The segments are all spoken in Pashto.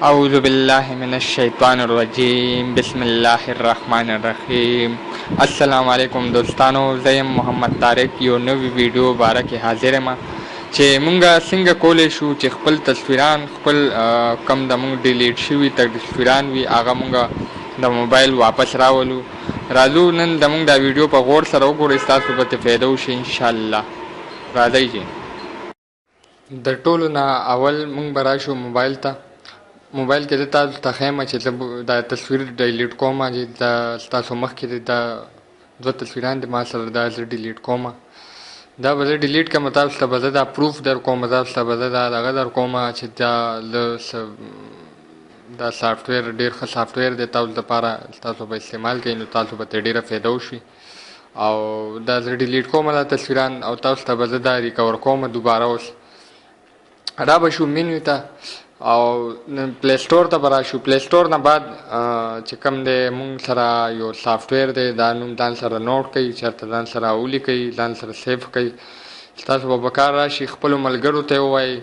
اعوذ بالله من الشیطان الرجیم بسم الله الرحمن الرحیم. السلام علیکم دوستانو، زه یم محمد طارق. یو نوی ویډیو باره کې حاضر یم چې مونږه څنګه کولی شو چې خپل تصویران کم د مونږ ډیلیټ شوي تصویران وي هغه مونږه د موبایل واپس راولو. راځو نن د مونږ دا ویډیو په غور سره وګورئ، ستاسو به ترې فایده وشي انشاءالله. راځئ چې د ټولو نه اول مونږ به راشو موبایل ته. موبایل کې زه تاسو ته ښیم چې زه دا تصویر ډیلیټ کوم، چې دا ستاسو مخکې دا دوه تصویران دي ما سره، دا زه ډیلیټ کوم. دا به زه ډیلیټ کړم، تاسو ته به زه دا پروف در کوم، تاسو ته به زه دا دغه در کوم چې دا سافټویر ډېر ښه سافټویر دی تاسو لپاره، تاسو به استعمال کوئ نو تاسو به ترې ډېره فایده وشي. او دا زه ډیلیټ کوم دا تصویران، او تاسو ته به زه دا ریکور کوم دوباره. اوس را به شو مینیو ته او پلی سټور ته به راشو. پلی سټور نه بعد چې کوم دی مونږ سره یو سافټویر دی، دا نوم ځان سره نوټ کړئ، چېرته ځان سره ولیکئ، ځان سره سیف کړئ. ستاسو به پکار راشي خپلو ملګرو ته یې ووایئ.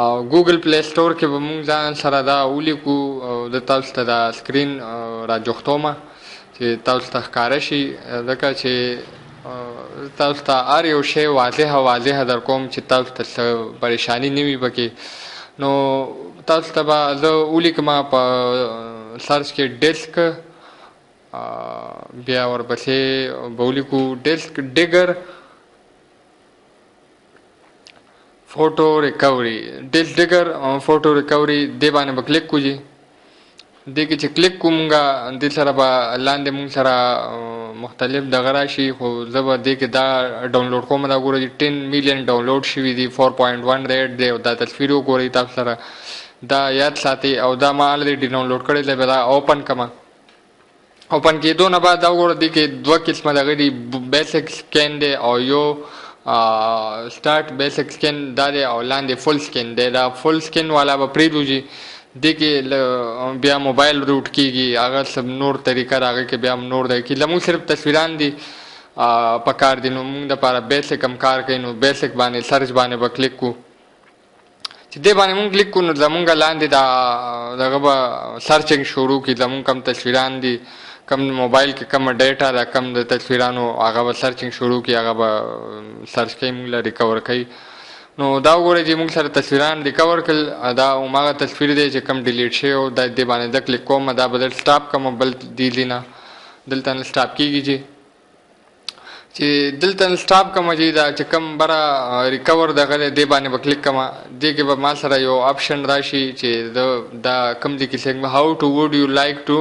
او ګوګل پلی سټور کې به مونږ ځان سره دا ولیکو، او زه تاسو ته دا سکرین راجوښتومه چې تاسو ته ښکاره شي، ځکه چې تاسو ته هر یو شی واضحه در کوم چې تاسو ته څه پریشاني نه وي پکې. نو تاسو ته به زه ولیکم په سرچ کې ډیسک، بیا ورپسې به ولیکو ډیسک ډیګر فوټو ریکوري. ډیسک ډیګر فوټو ریکوري دې باندې به کلیک کړو. دې کې چې کلیک کوو مونږه دې سره به لاندې مونږ سره مختلف دغه راشي، خو زه به دې کې دا ډاونلوډ کوم. دا ګورئ 10 میلیون ډاونلوډ شوي دي، 4.1 ریټ دی. او دا تصویر وګورئ تاسو سره، دا یاد ساتئ. او دا ما الریډي ډاونلوډ کړی دی، دا اوپن کړم. اوپن کېدو نه بعد دا وګوره دې کې دوه قسمه دغه دي، بیسک سکین دی او یو سټارټ بیسک سکین دا دی، او لاندې فل سکین دی. دا فل سکین والا به پرېږدو چې دې کې بیا موبایل روټ کېږي، هغه سب نور طریقه راغی کې بیا نور دی کې زموږ صرف تصویران دي پکار دي. نو موږ دپاره بیسک هم کار کوي، نو بیسک باندې سرچ باندې به کلیک کړو. چې دې باندې مونږ کلیک کړو نو زمونږ لاندې دغه به سرچنګ شروع کړي، زمونږ کم تصویران دي، کم موبایل کې کم ډیټا ده، کم د تصویرانو هغه به سرچنګ شروع کړي، هغه به سرچ کوي، مونږ له ریکور کوي. نو دا وګورئ چې مونږ سره تصویران ریکور کړل، دا هماغه تصویر دی چې کم ډیلیټ شوی و. دا دې باندې زه کلیک کوم، دا به دلته سټاپ کوم، بل دې نه دلته نه سټاپ کېږي. چې دلته نه سټاپ کوم چې دا چې کم بره ریکور دغه دی دې باندې به کلیک کوم. دې کې به ما سره یو آپشن راشي چې دا کم دي کې هاو ټو ووډ یو لایک ټو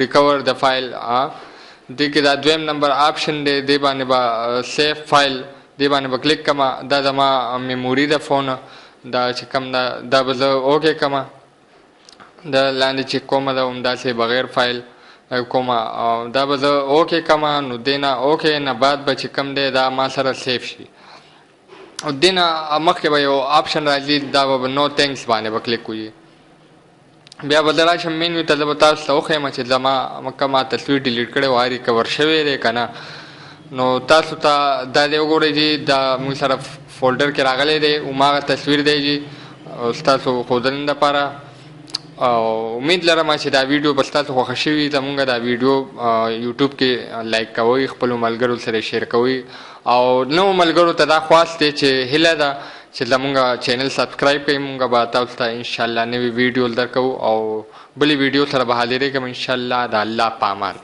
ریکور د فایل. دې کې دا دویم نمبر آپشن دی، دې باندې به سیف فایل دې باندې به کلیک کوم. دا زما میموري ده فون، دا چې کم دا به زه اوکې کوم. دا لاندې چې کومه ده همداسې بغیر فایل کومه، دا به زه اوکې کوم. نو دې نه اوکې نه بعد به چې کم دی دا ما سره سیف شي. او دې نه مخکې به یو آپشن راځي، دا به نو تھینکس باندې به کلیک کوي. بیا به زه راشم مینیو ته، زه به تاسو ته وښیم چې زما کومه تصویر ډیلیټ کړی و ریکور شوی دی که نه. نو تاسو ته دا دی وګورئ چې دا موږ سره فولډر کې راغلی دی، هماغه تصویر دی چې ستاسو ښودنې دپاره. او امید لرم چې دا ویډیو به ستاسو خوښه شوي. زمونږ دا ویډیو یوټیوب کې لایک کوئ، خپلو ملګرو سره شیر کوئ. او نوو ملګرو ته دا خواست دی چې هیله ده چې زمونږ چینل سبسکرایب کړئ. مونږ به تاسو ته انشاءالله نوې ویډیو درکوو، او بلې ویډیو سره به حاضرېږم انشاءالله. د الله په امان.